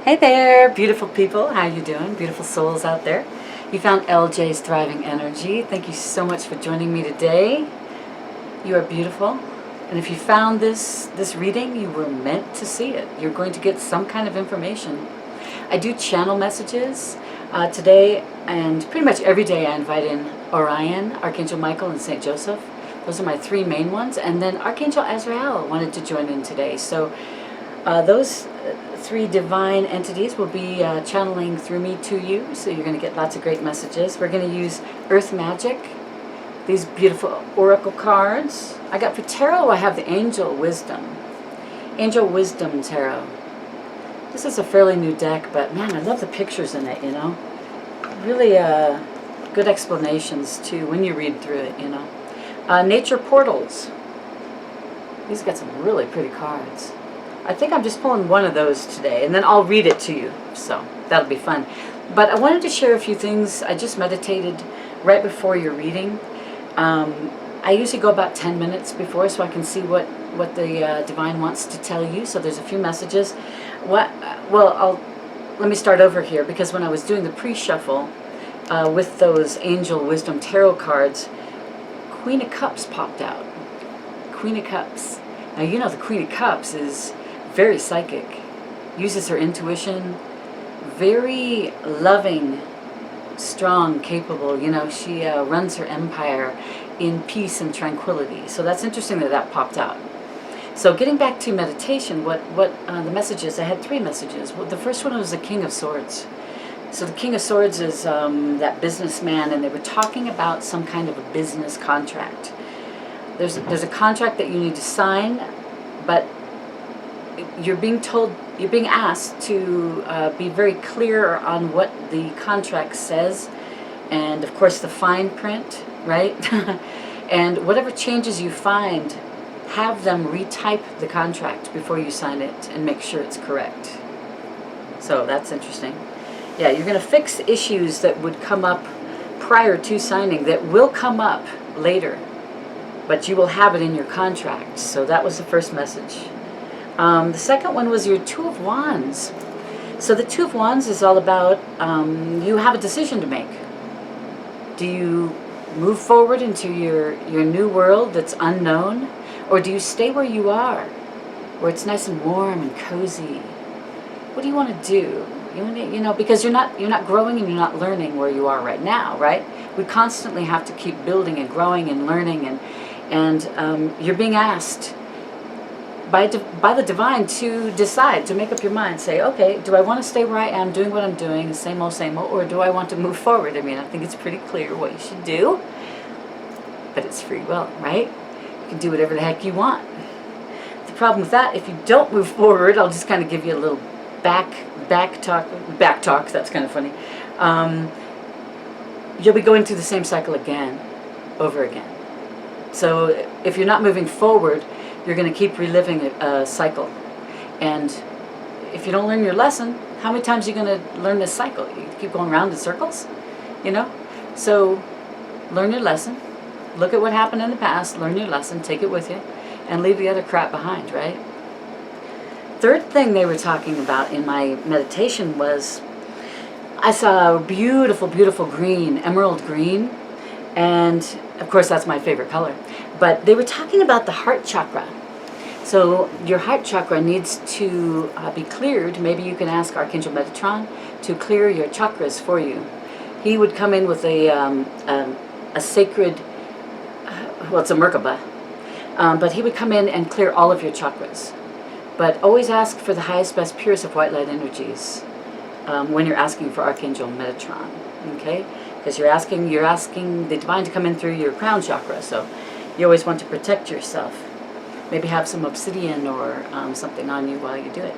Hey there, beautiful people. How you doing? Beautiful souls out there. You found LJ's Thriving Energy. Thank you so much for joining me today. You are beautiful. And if you found this reading, you were meant to see it. You're going to get some kind of information. I do channel messages today, and pretty much every day I invite in Orion, Archangel Michael, and St. Joseph. Those are my three main ones. And then Archangel Azrael wanted to join in today. So those three divine entities will be channeling through me to you, so you're going to get lots of great messages. We're going to use Earth Magic, these beautiful oracle cards. I got for tarot, I have the Angel Wisdom Tarot. This is a fairly new deck, but man, I love the pictures in it, you know. Really good explanations too when you read through it, you know. Nature Portals. These got some really pretty cards. I think I'm just pulling one of those today, and then I'll read it to you, so that'll be fun. But I wanted to share a few things. I just meditated right before your reading. I usually go about 10 minutes before, so I can see what the Divine wants to tell you. So there's a few messages. Let me start over here, because when I was doing the pre-shuffle with those Angel Wisdom Tarot cards, Queen of Cups popped out. Queen of Cups. Now, you know the Queen of Cups is very psychic, uses her intuition, very loving, strong, capable. You know, she runs her empire in peace and tranquility. So that's interesting that that popped out. So getting back to meditation, what the messages, I had three messages. Well, the first one was the King of Swords. So the King of Swords is that businessman, and they were talking about some kind of a business contract. There's a contract that you need to sign, but you're being asked to be very clear on what the contract says, and of course the fine print, right? And whatever changes you find, have them retype the contract before you sign it and make sure it's correct. So that's interesting. Yeah, you're going to fix issues that would come up prior to signing that will come up later, but you will have it in your contract. So that was the first message. The second one was your Two of Wands. So the Two of Wands is all about you have a decision to make. Do you move forward into your new world that's unknown, or do you stay where you are, where it's nice and warm and cozy? What do you want to do? You know, because you're not growing and you're not learning where you are right now, right? We constantly have to keep building and growing and learning, and you're being asked by the Divine to decide, to make up your mind, say, okay, do I want to stay where I am, doing what I'm doing, the same old, or do I want to move forward? I mean, I think it's pretty clear what you should do, but it's free will, right? You can do whatever the heck you want. The problem with that, if you don't move forward, I'll just kind of give you a little back talk, that's kind of funny. You'll be going through the same cycle again, over again. So if you're not moving forward, you're going to keep reliving a cycle. And if you don't learn your lesson, how many times are you going to learn this cycle? You keep going around in circles, you know? So learn your lesson. Look at what happened in the past, learn your lesson, take it with you, and leave the other crap behind, right? Third thing they were talking about in my meditation was, I saw a beautiful, beautiful green, emerald green, and of course that's my favorite color. But they were talking about the heart chakra. So your heart chakra needs to be cleared. Maybe you can ask Archangel Metatron to clear your chakras for you. He would come in with a sacred, well, it's a Merkaba, but he would come in and clear all of your chakras. But always ask for the highest, best, purest of white light energies when you're asking for Archangel Metatron, okay? Because you're asking the Divine to come in through your crown chakra, so you always want to protect yourself. Maybe have some obsidian or something on you while you do it.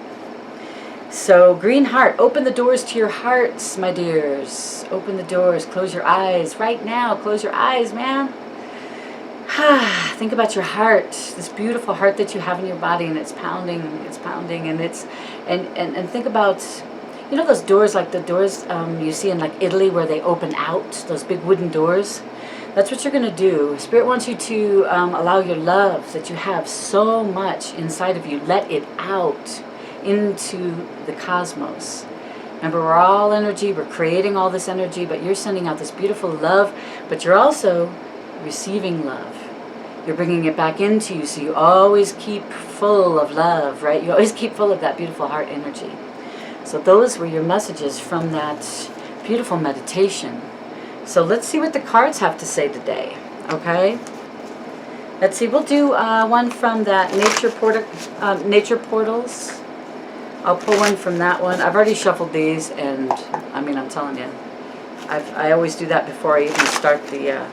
So, green heart, open the doors to your hearts, my dears. Open the doors, close your eyes right now. Close your eyes, man. Think about your heart, this beautiful heart that you have in your body, and it's pounding, and think about, you know, those doors, like the doors you see in like Italy where they open out, those big wooden doors. That's what you're going to do. Spirit wants you to allow your love that you have so much inside of you, let it out into the cosmos. Remember, we're all energy, we're creating all this energy, but you're sending out this beautiful love, but you're also receiving love. You're bringing it back into you, so you always keep full of love, right? You always keep full of that beautiful heart energy. So those were your messages from that beautiful meditation. So let's see what the cards have to say today, okay? Let's see, we'll do one from that Nature Portals. I'll pull one from that one. I've already shuffled these, and I mean, I'm telling you, I always do that before I even start the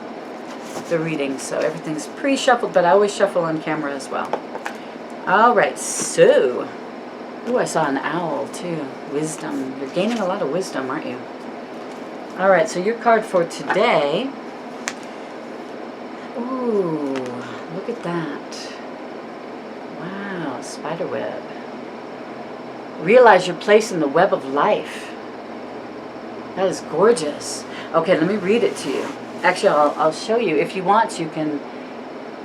reading, so everything's pre-shuffled, but I always shuffle on camera as well. All right, so, ooh, I saw an owl too. Wisdom. You're gaining a lot of wisdom, aren't you? All right, so your card for today. Ooh, look at that. Wow, spider web. Realize your place in the web of life. That is gorgeous. Okay, let me read it to you. Actually, I'll show you. If you want, you can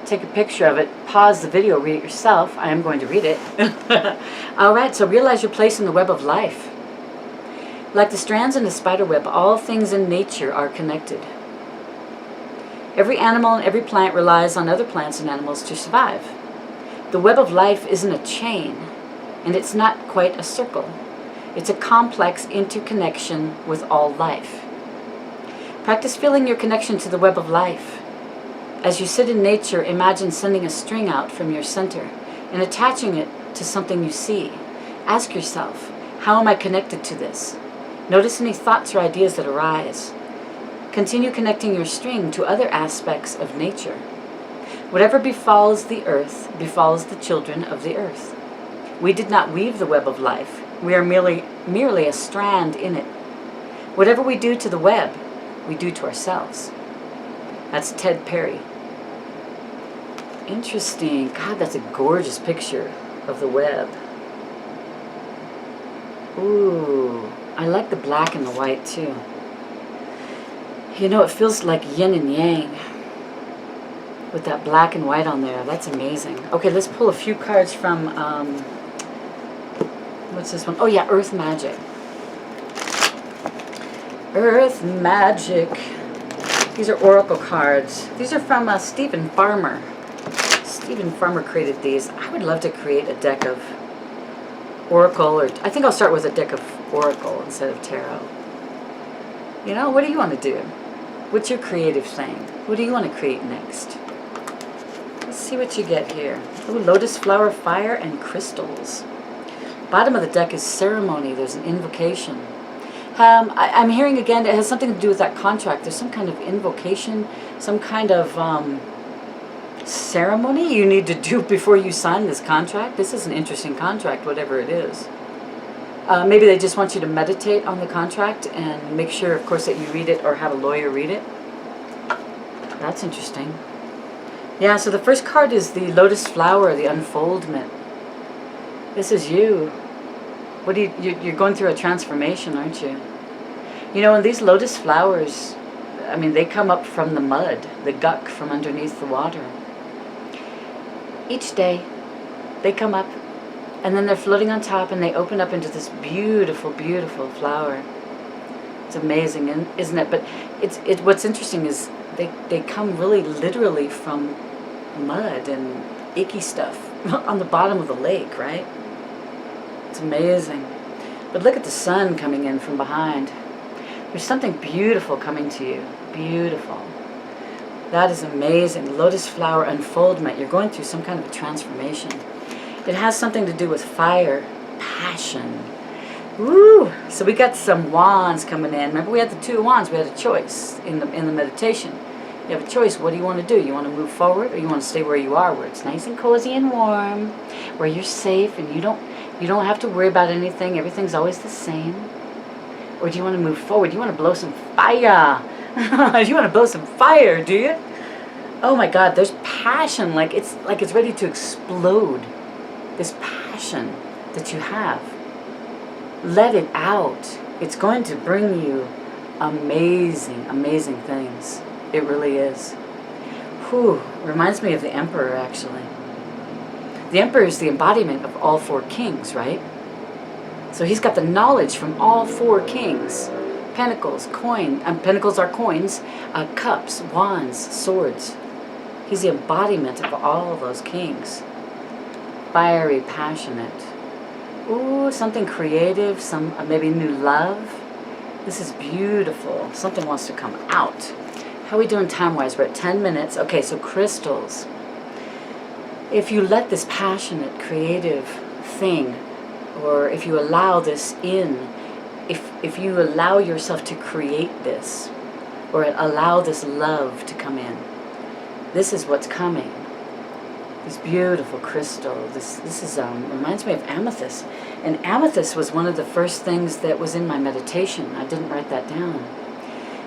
take a picture of it, pause the video, read it yourself. I am going to read it. All right, so realize your place in the web of life. Like the strands in a spider web, all things in nature are connected. Every animal and every plant relies on other plants and animals to survive. The web of life isn't a chain, and it's not quite a circle. It's a complex interconnection with all life. Practice feeling your connection to the web of life. As you sit in nature, imagine sending a string out from your center and attaching it to something you see. Ask yourself, how am I connected to this? Notice any thoughts or ideas that arise. Continue connecting your string to other aspects of nature. Whatever befalls the earth befalls the children of the earth. We did not weave the web of life. We are merely a strand in it. Whatever we do to the web, we do to ourselves. That's Ted Perry. Interesting. God, that's a gorgeous picture of the web. Ooh, I like the black and the white too. You know, it feels like yin and yang with that black and white on there. That's amazing. Okay, let's pull a few cards from, what's this one? Oh yeah, Earth Magic. Earth Magic. These are oracle cards. These are from Stephen Farmer. Stephen Farmer created these. I would love to create a deck of oracle, or I think I'll start with a deck of oracle instead of tarot. You know, what do you want to do? What's your creative thing? What do you want to create next? Let's see what you get here. Ooh, lotus flower, fire, and crystals. Bottom of the deck is ceremony. There's an invocation. I'm hearing again, it has something to do with that contract. There's some kind of invocation, some kind of ceremony you need to do before you sign this contract. This is an interesting contract, whatever it is. Maybe they just want you to meditate on the contract and make sure, of course, that you read it or have a lawyer read it. That's interesting. Yeah, so the first card is the lotus flower, the unfoldment. This is you. What do you're going through a transformation, aren't you? You know, and these lotus flowers, I mean, they come up from the mud, the guck from underneath the water. Each day, they come up, and then they're floating on top, and they open up into this beautiful, beautiful flower. It's amazing, isn't it? But what's interesting is they come really literally from mud and icky stuff on the bottom of the lake, right? It's amazing. But look at the sun coming in from behind. There's something beautiful coming to you. Beautiful. That is amazing. Lotus flower unfoldment. You're going through some kind of a transformation. It has something to do with fire, passion. Woo! So we got some wands coming in. Remember, we had the 2 wands. We had a choice in the meditation. You have a choice. What do you want to do? You want to move forward, or you want to stay where you are, where it's nice and cozy and warm, where you're safe and you don't have to worry about anything. Everything's always the same. Or do you want to move forward? You want to blow some fire. You want to blow some fire, do you? Oh my God, there's passion, like it's ready to explode. This passion that you have. Let it out. It's going to bring you amazing, amazing things. It really is. Whew, reminds me of the Emperor, actually. The Emperor is the embodiment of all 4 kings, right? So he's got the knowledge from all four kings. Pentacles, pentacles are coins, cups, wands, swords. He's the embodiment of all of those kings. Fiery, passionate. Ooh, something creative, some maybe new love. This is beautiful. Something wants to come out. How are we doing time-wise? We're at 10 minutes. Okay, so crystals. If you let this passionate, creative thing, or if you allow this in, if you allow yourself to create this, or allow this love to come in, this is what's coming. This beautiful crystal. This is reminds me of amethyst. And amethyst was one of the first things that was in my meditation. I didn't write that down.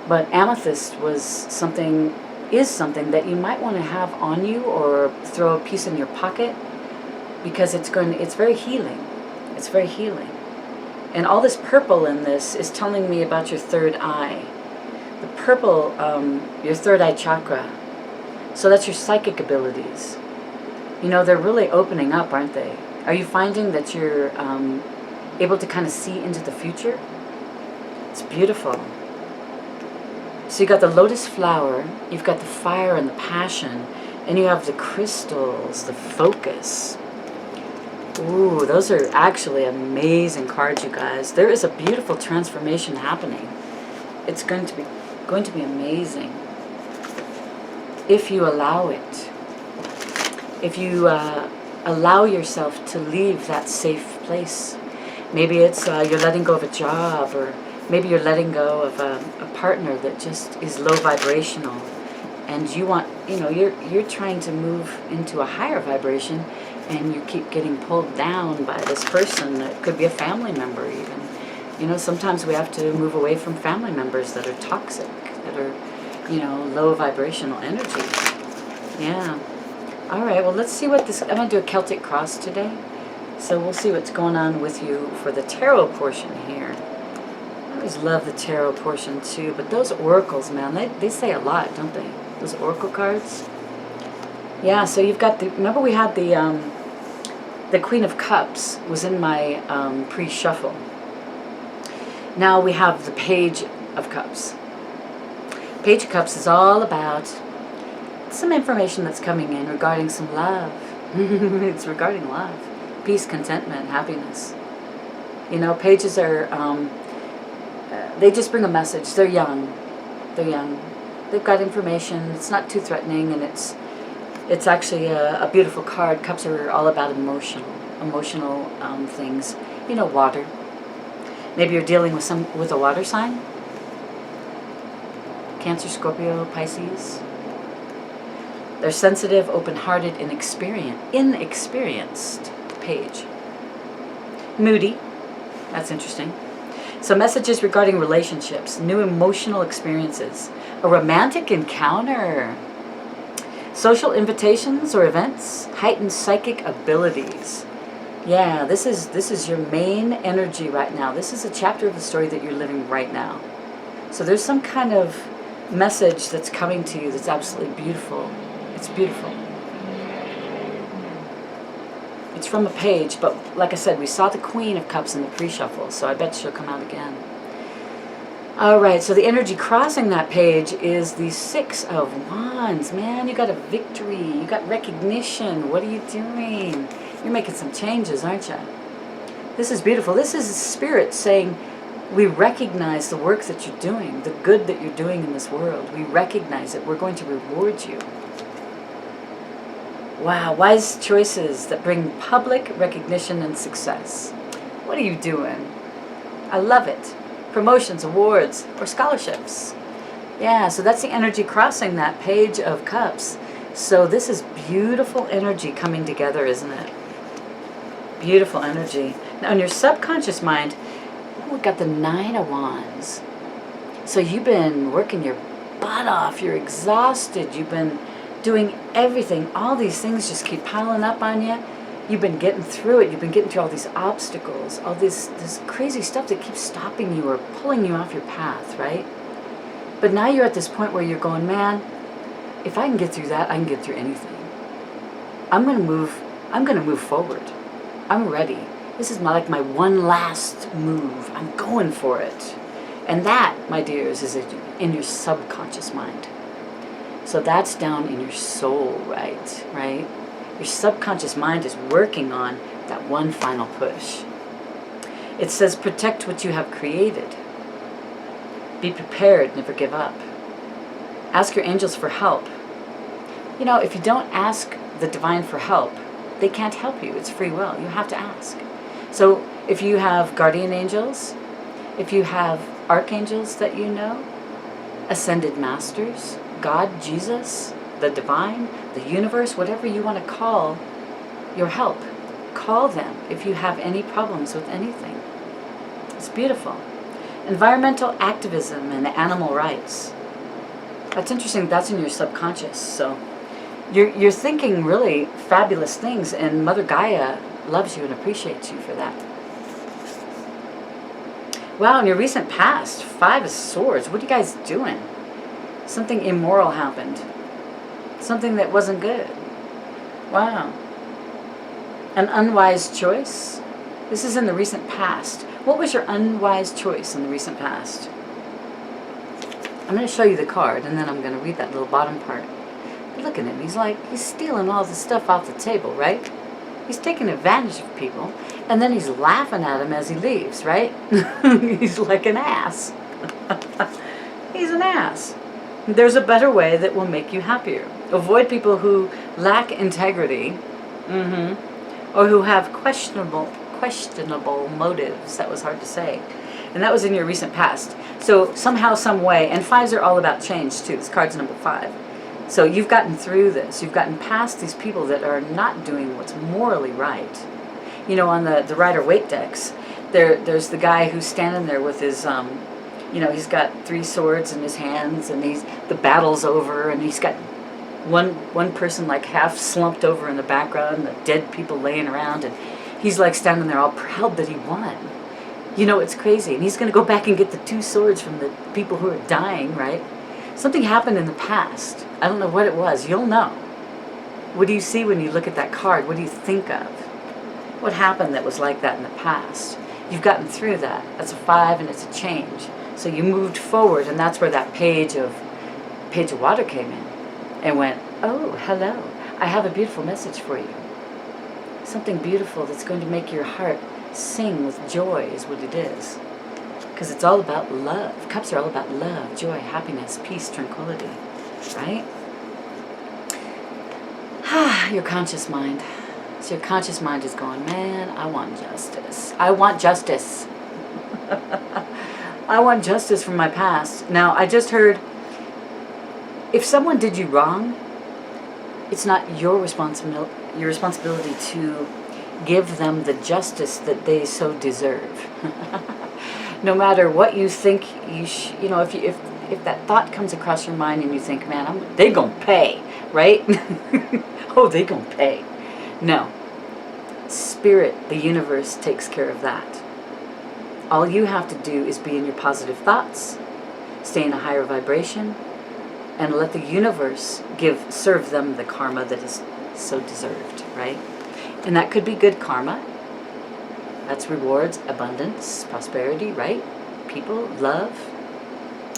But amethyst is something that you might want to have on you or throw a piece in your pocket, because it's very healing. It's very healing. And all this purple in this is telling me about your third eye. The purple, your third eye chakra. So that's your psychic abilities. You know, they're really opening up, aren't they? Are you finding that you're able to kind of see into the future? It's beautiful. So you got the lotus flower, you've got the fire and the passion, and you have the crystals, the focus. Ooh, those are actually amazing cards, you guys. There is a beautiful transformation happening. It's going to be amazing if you allow it. If you allow yourself to leave that safe place. Maybe it's you're letting go of a job, or maybe you're letting go of a partner that just is low vibrational, and you want, you're trying to move into a higher vibration, and you keep getting pulled down by this person. It could be a family member even. Sometimes we have to move away from family members that are toxic, that are, low vibrational energy. Yeah. All right, well, let's see what this... I'm going to do a Celtic cross today. So we'll see what's going on with you for the tarot portion here. I always love the tarot portion too, but those oracles, man, they say a lot, don't they? Those oracle cards. Yeah, so you've got the... Remember we had the Queen of Cups was in my pre-shuffle. Now we have the Page of Cups. Page of Cups is all about some information that's coming in regarding some love. It's regarding love. Peace, contentment, happiness. Pages are, they just bring a message. They're young. They're young. They've got information. It's not too threatening, and it's actually a beautiful card. Cups are all about emotional things. Water. Maybe you're dealing with a water sign. Cancer, Scorpio, Pisces. They're sensitive, open-hearted, and inexperienced page. Moody. That's interesting. So messages regarding relationships, new emotional experiences, a romantic encounter, social invitations or events, heightened psychic abilities. Yeah, this is your main energy right now. This is a chapter of the story that you're living right now. So there's some kind of message that's coming to you that's absolutely beautiful. It's beautiful. It's from a page, but like I said, we saw the Queen of Cups in the pre-shuffle, so I bet she'll come out again. All right, so the energy crossing that page is the Six of Wands. Man, you got a victory. You got recognition. What are you doing? You're making some changes, aren't you? This is beautiful. This is Spirit saying, we recognize the work that you're doing, the good that you're doing in this world. We recognize it. We're going to reward you. Wow, wise choices that bring public recognition and success. What are you doing? I love it. Promotions, awards, or scholarships. Yeah, so that's the energy crossing that Page of Cups. So this is beautiful energy coming together, isn't it? Beautiful energy. Now in your subconscious mind, we've got the Nine of Wands. So you've been working your butt off. You're exhausted. You've been doing everything. All these things just keep piling up on you. You've been getting through it. You've been getting through all these obstacles, all this crazy stuff that keeps stopping you or pulling you off your path, right? But now you're at this point where you're going, man, if I can get through that, I can get through anything. I'm going to move forward. I'm ready. This is like my one last move. I'm going for it. And that, my dears, is in your subconscious mind. So that's down in your soul, right? Your subconscious mind is working on that one final push. It says, protect what you have created. Be prepared, never give up. Ask your angels for help. You know, if you don't ask the divine for help, they can't help you. It's free will. You have to ask. So if you have guardian angels, if you have archangels that you know, ascended masters, God, Jesus, the divine, the universe, whatever you want to call your help, call them if you have any problems with anything. It's beautiful. Environmental activism and animal rights. That's interesting. That's in your subconscious. So you're thinking really fabulous things, and Mother Gaia loves you and appreciates you for that. Wow, in your recent past, 5 of Swords. What are you guys doing? Something immoral happened. Something that wasn't good. Wow. An unwise choice. This is in the recent past. What was your unwise choice in the recent past? I'm going to show you the card, and then I'm going to read that little bottom part. But look at him. He's stealing all the stuff off the table, right? He's taking advantage of people, and then he's laughing at him as he leaves, right? He's like an ass. He's an ass. There's a better way that will make you happier. Avoid people who lack integrity, or who have questionable motives. That was hard to say. And that was in your recent past. So somehow, some way, and 5s are all about change too. This card's number 5. So you've gotten through this. You've gotten past these people that are not doing what's morally right. You know, on the Rider-Waite decks, there's the guy who's standing there with his, he's got 3 swords in his hands, and the battle's over, and he's got one person like half slumped over in the background, the dead people laying around, and he's like standing there all proud that he won. You know, it's crazy. And he's going to go back and get the 2 swords from the people who are dying, right? Something happened in the past. I don't know what it was. You'll know. What do you see when you look at that card? What do you think of? What happened that was like that in the past? You've gotten through that. That's a 5, and it's a change. So you moved forward, and that's where that page of water came in and went, oh, hello. I have a beautiful message for you. Something beautiful that's going to make your heart sing with joy is what it is. Because it's all about love. Cups are all about love, joy, happiness, peace, tranquility. Right? Your conscious mind. So your conscious mind is going, man, I want justice. I want justice. I want justice from my past. Now, I just heard, if someone did you wrong, it's not your responsibility to give them the justice that they so deserve. No matter what you think, if that thought comes across your mind and you think, man, they gonna pay, right? Oh, they gonna pay. No. Spirit, the universe, takes care of that. All you have to do is be in your positive thoughts, stay in a higher vibration, and let the universe serve them the karma that is so deserved, right? And that could be good karma. That's rewards, abundance, prosperity, right? People, love,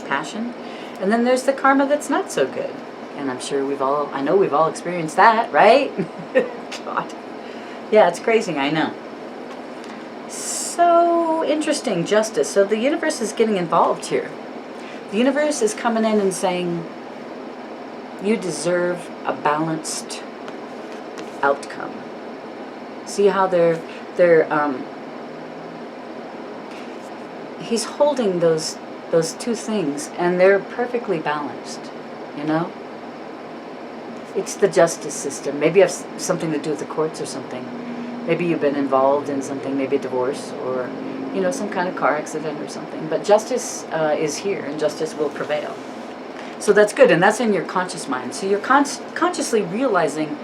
passion. And then there's the karma that's not so good. And I'm sure I know we've all experienced that, right? God. Yeah, it's crazy, I know. So interesting, justice. So the universe is getting involved here. The universe is coming in and saying, you deserve a balanced outcome. See how he's holding those 2 things, and they're perfectly balanced, you know? It's the justice system. Maybe it has something to do with the courts or something. Maybe you've been involved in something, maybe a divorce or, some kind of car accident or something. But justice is here, and justice will prevail. So that's good, and that's in your conscious mind. So you're consciously realizing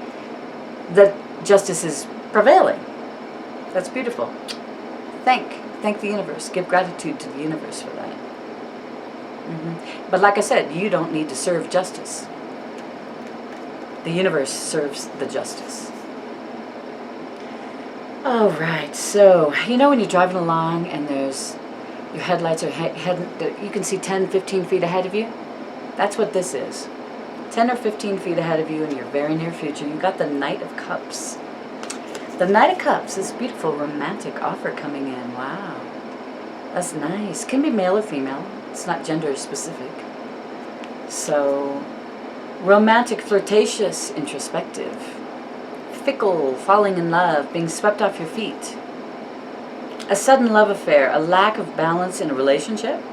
that justice is prevailing. That's beautiful. Thank the universe. Give gratitude to the universe for that. But like I said, you don't need to serve justice. The universe serves the justice. All right, so you know when you're driving along and your headlights are heading, you can see 10, 15 feet ahead of you? That's what this is. 10 or 15 feet ahead of you in your very near future. You got the Knight of Cups. The Knight of Cups, this beautiful romantic offer coming in. Wow. That's nice. Can be male or female. It's not gender specific. So, romantic, flirtatious, introspective. Fickle, falling in love, being swept off your feet. A sudden love affair, a lack of balance in a relationship.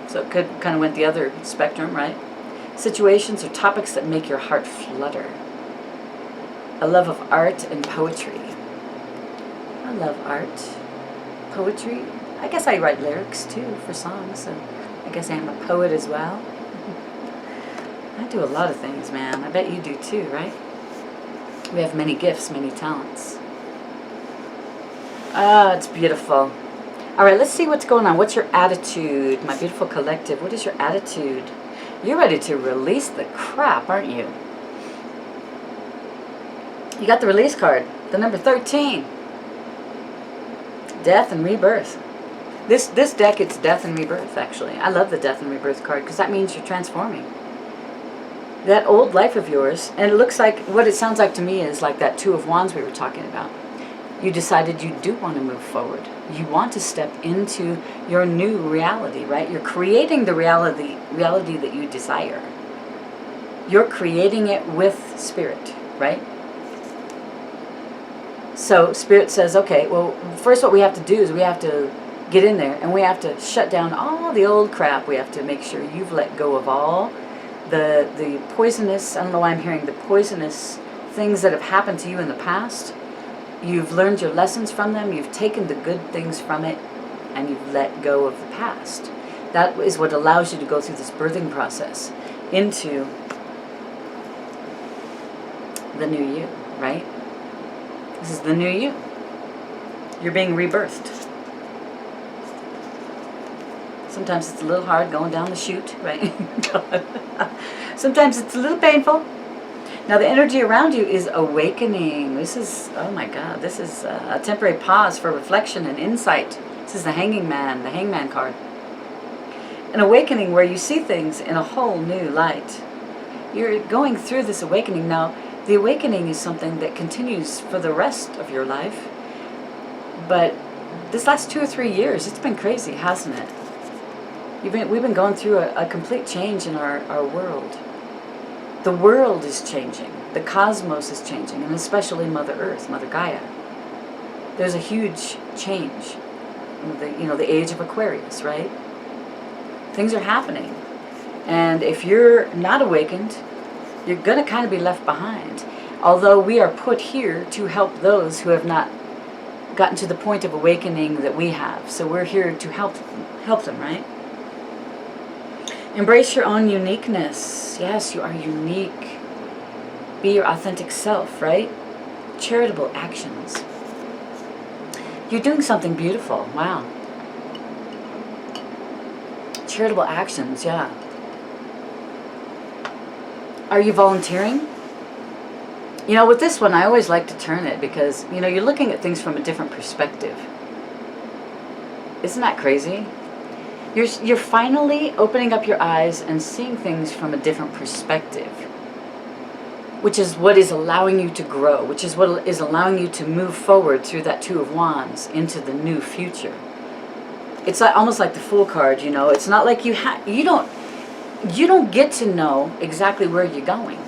So it could kind of went the other spectrum, right? Situations or topics that make your heart flutter. A love of art and poetry. I love art, poetry. I guess I write lyrics too for songs, so I guess I am a poet as well. I do a lot of things, man. I bet you do too, right? We have many gifts, many talents. Ah, it's beautiful. All right, let's see what's going on. What's your attitude, my beautiful collective? What is your attitude? You're ready to release the crap, aren't you? You got the release card, the number 13. Death and rebirth. This deck, it's death and rebirth, actually. I love the death and rebirth card because that means you're transforming. That old life of yours, and it looks like, what it sounds like to me is like that Two of Wands we were talking about. You decided you do want to move forward. You want to step into your new reality, right? You're creating the reality that you desire. You're creating it with Spirit, right? So Spirit says, okay, well, first what we have to do is we have to get in there and we have to shut down all the old crap. We have to make sure you've let go of all the poisonous, I don't know why I'm hearing the poisonous things that have happened to you in the past. You've learned your lessons from them. You've taken the good things from it and you've let go of the past. That is what allows you to go through this birthing process into the new you, right? This is the new you. You're being rebirthed. Sometimes it's a little hard going down the chute, right? Sometimes it's a little painful. Now the energy around you is awakening. This is, oh my God, this is a temporary pause for reflection and insight. This is the Hangman card. An awakening where you see things in a whole new light. You're going through this awakening now. The awakening is something that continues for the rest of your life. But this last 2 or 3 years, it's been crazy, hasn't it? We've been going through a complete change in our world. The world is changing. The cosmos is changing, and especially Mother Earth, Mother Gaia. There's a huge change. The age of Aquarius, right? Things are happening. And if you're not awakened, you're going to kind of be left behind. Although we are put here to help those who have not gotten to the point of awakening that we have. So we're here to help them, right? Embrace your own uniqueness. Yes, you are unique. Be your authentic self, right? Charitable actions. You're doing something beautiful. Wow. Charitable actions, yeah. Are you volunteering? You know, with this one, I always like to turn it because, you're looking at things from a different perspective. Isn't that crazy? You're finally opening up your eyes and seeing things from a different perspective, which is what is allowing you to grow, which is what is allowing you to move forward through that Two of Wands into the new future. It's almost like the Fool card, It's not like you don't get to know exactly where you're going.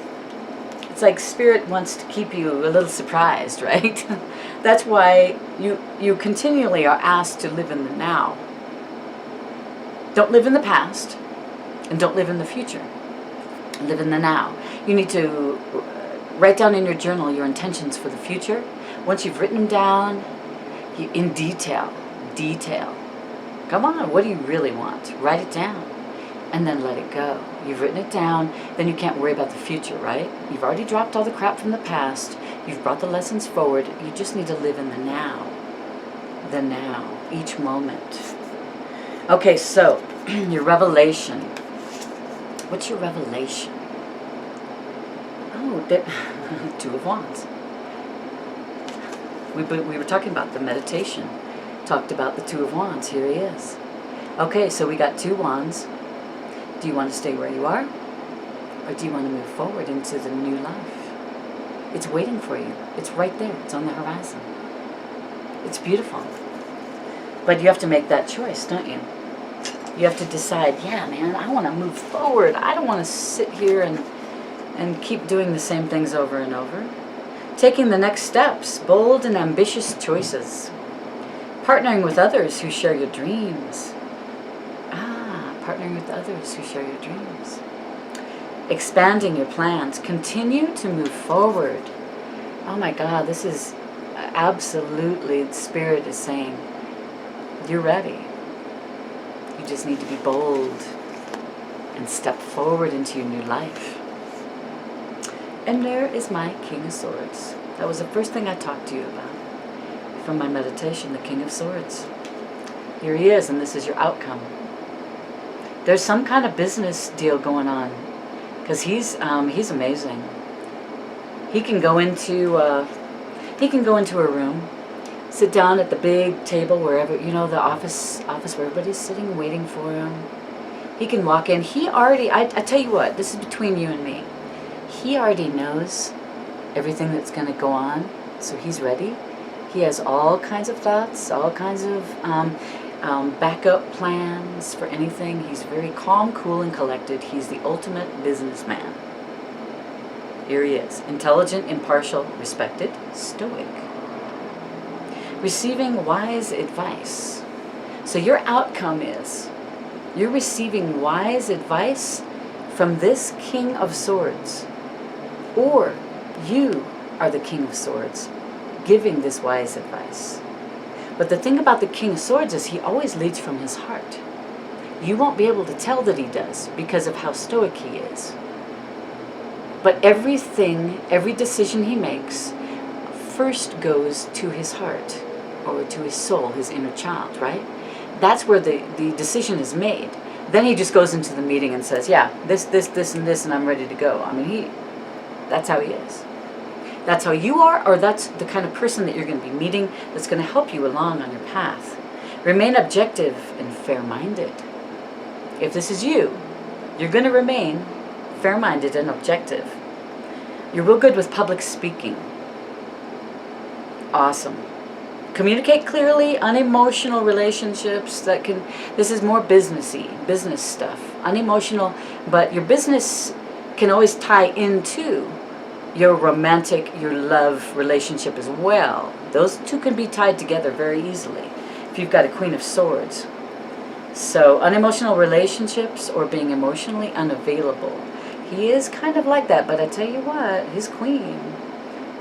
It's like Spirit wants to keep you a little surprised, right? That's why you continually are asked to live in the now. Don't live in the past, and don't live in the future. Live in the now. You need to write down in your journal your intentions for the future. Once you've written them down, in detail. Come on, what do you really want? Write it down, and then let it go. You've written it down, then you can't worry about the future, right? You've already dropped all the crap from the past. You've brought the lessons forward. You just need to live in the now. The now, each moment. Okay, so your revelation. What's your revelation? Oh, Two of Wands. We were talking about the meditation. Talked about the Two of Wands. Here he is. Okay, so we got 2 wands. Do you want to stay where you are? Or do you want to move forward into the new life? It's waiting for you. It's right there. It's on the horizon. It's beautiful. But you have to make that choice, don't you? You have to decide, yeah, man, I want to move forward. I don't want to sit here and keep doing the same things over and over. Taking the next steps, bold and ambitious choices. Partnering with others who share your dreams. Partnering with others who share your dreams. Expanding your plans. Continue to move forward. Oh my God, this is absolutely, Spirit is saying, you're ready. You just need to be bold and step forward into your new life. And there is my King of Swords. That was the first thing I talked to you about from my meditation, the King of Swords. Here he is, and this is your outcome. There's some kind of business deal going on, because he's amazing. He can go into a room, sit down at the big table wherever, the office where everybody's sitting waiting for him. He can walk in. He already, I tell you what, this is between you and me. He already knows everything that's going to go on, so he's ready. He has all kinds of thoughts, all kinds of backup plans for anything. He's very calm, cool, and collected. He's the ultimate businessman. Here he is. Intelligent, impartial, respected, stoic. Receiving wise advice. So your outcome is, you're receiving wise advice from this King of Swords. Or you are the King of Swords, giving this wise advice. But the thing about the King of Swords is he always leads from his heart. You won't be able to tell that he does because of how stoic he is. But everything, every decision he makes first goes to his heart or to his soul, his inner child, right? That's where the decision is made. Then he just goes into the meeting and says, yeah, this, and this, and I'm ready to go. I mean, that's how he is. That's how you are, or that's the kind of person that you're going to be meeting that's going to help you along on your path. Remain objective and fair-minded. If this is you, you're going to remain fair-minded and objective. You're real good with public speaking. Awesome. Communicate clearly, unemotional relationships this is more business stuff. Unemotional, but your business can always tie into your romantic, your love relationship as well. Those two can be tied together very easily if you've got a Queen of Swords. So unemotional relationships or being emotionally unavailable. He is kind of like that, but I tell you what, his queen,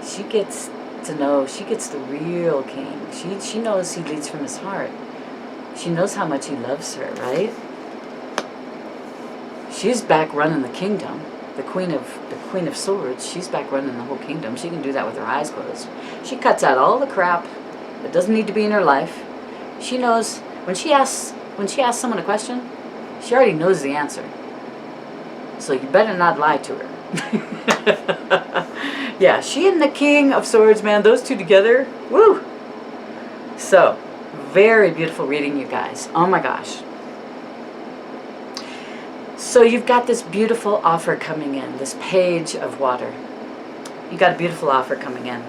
she gets to know, she gets the real king. She knows he leads from his heart. She knows how much he loves her, right? She's back running the kingdom. The Queen of Swords, she's back running the whole kingdom. She can do that with her eyes closed. She cuts out all the crap that doesn't need to be in her life. She knows when she asks someone a question, she already knows the answer. So you better not lie to her. Yeah, she and the King of Swords, man, those two together, woo! So, very beautiful reading, you guys. Oh my gosh. So you've got this beautiful offer coming in, this page of water. You got a beautiful offer coming in.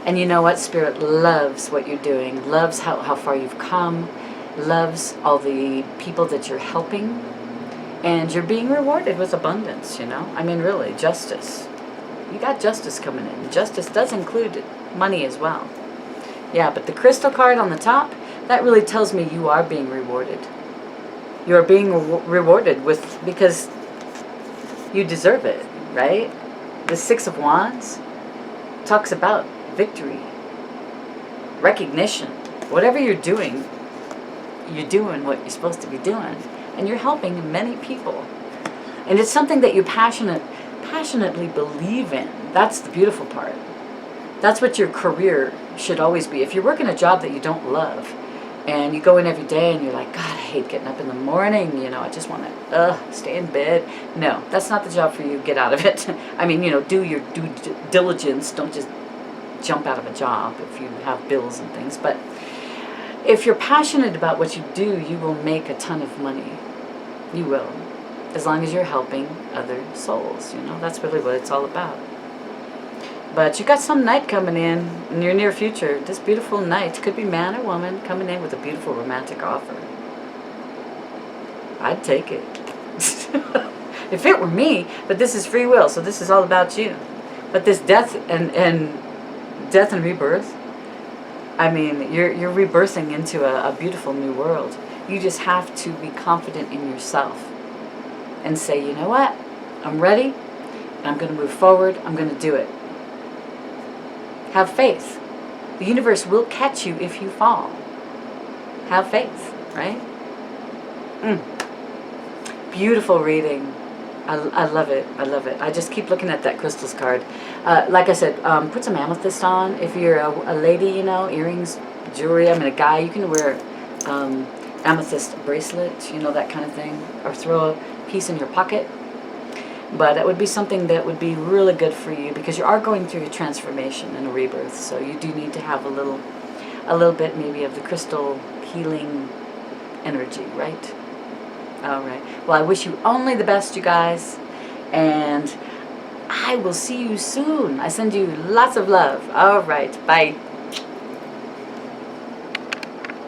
And you know what? Spirit loves what you're doing, loves how far you've come, loves all the people that you're helping. And you're being rewarded with abundance, I mean, really, justice. You got justice coming in. Justice does include money as well. Yeah, but the crystal card on the top, that really tells me you are being rewarded. You are being rewarded because you deserve it, right? The Six of Wands talks about victory, recognition. Whatever you're doing what you're supposed to be doing. And you're helping many people. And it's something that you passionately believe in. That's the beautiful part. That's what your career should always be. If you're working a job that you don't love, and you go in every day and you're like, God, I hate getting up in the morning, I just want to stay in bed. No, that's not the job for you. Get out of it. I mean, do your due diligence. Don't just jump out of a job if you have bills and things. But if you're passionate about what you do, you will make a ton of money. You will. As long as you're helping other souls, that's really what it's all about. But you got some knight coming in your near future. This beautiful knight, could be man or woman, coming in with a beautiful romantic offer. I'd take it. If it were me, but this is free will, so this is all about you. But this death and rebirth, I mean, you're rebirthing into a beautiful new world. You just have to be confident in yourself and say, you know what? I'm ready. I'm going to move forward. I'm going to do it. Have faith. The universe will catch you if you fall. Have faith, right? Beautiful reading. I love it. I love it. I just keep looking at that crystals card. Like I said, put some amethyst on. If you're a lady, earrings, jewelry. I mean, a guy, you can wear amethyst bracelet, that kind of thing. Or throw a piece in your pocket. But that would be something that would be really good for you, because you are going through a transformation and a rebirth. So you do need to have a little bit maybe of the crystal healing energy, right? All right. Well, I wish you only the best, you guys. And I will see you soon. I send you lots of love. All right. Bye.